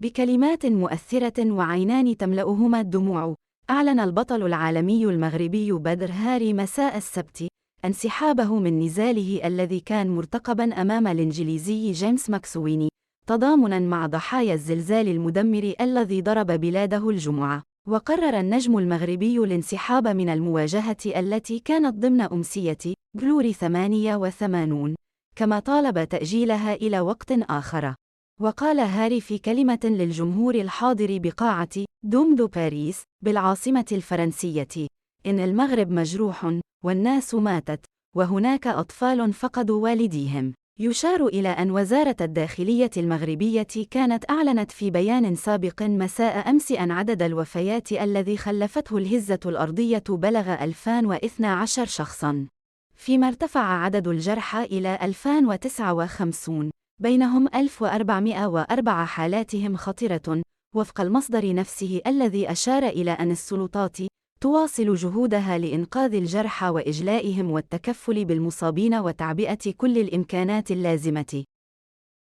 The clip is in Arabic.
بكلمات مؤثرة وعينان تملأهما الدموع، أعلن البطل العالمي المغربي بدر هاري مساء السبت انسحابه من نزاله الذي كان مرتقبا أمام الإنجليزي جيمس ماكسويني، تضامنا مع ضحايا الزلزال المدمر الذي ضرب بلاده الجمعة. وقرر النجم المغربي الانسحاب من المواجهة التي كانت ضمن أمسية جلوري 88، كما طالب تأجيلها إلى وقت آخر. وقال هاري في كلمة للجمهور الحاضر بقاعة دوم دو باريس بالعاصمة الفرنسية: إن المغرب مجروح، والناس ماتت، وهناك أطفال فقدوا والديهم. يشار إلى أن وزارة الداخلية المغربية كانت أعلنت في بيان سابق مساء أمس أن عدد الوفيات الذي خلفته الهزة الأرضية بلغ 2012 شخصاً، فيما ارتفع عدد الجرحى إلى 2059، بينهم 1404 حالاتهم خطرة، وفق المصدر نفسه الذي أشار إلى أن السلطات تواصل جهودها لإنقاذ الجرحى وإجلائهم والتكفل بالمصابين وتعبئة كل الإمكانات اللازمة.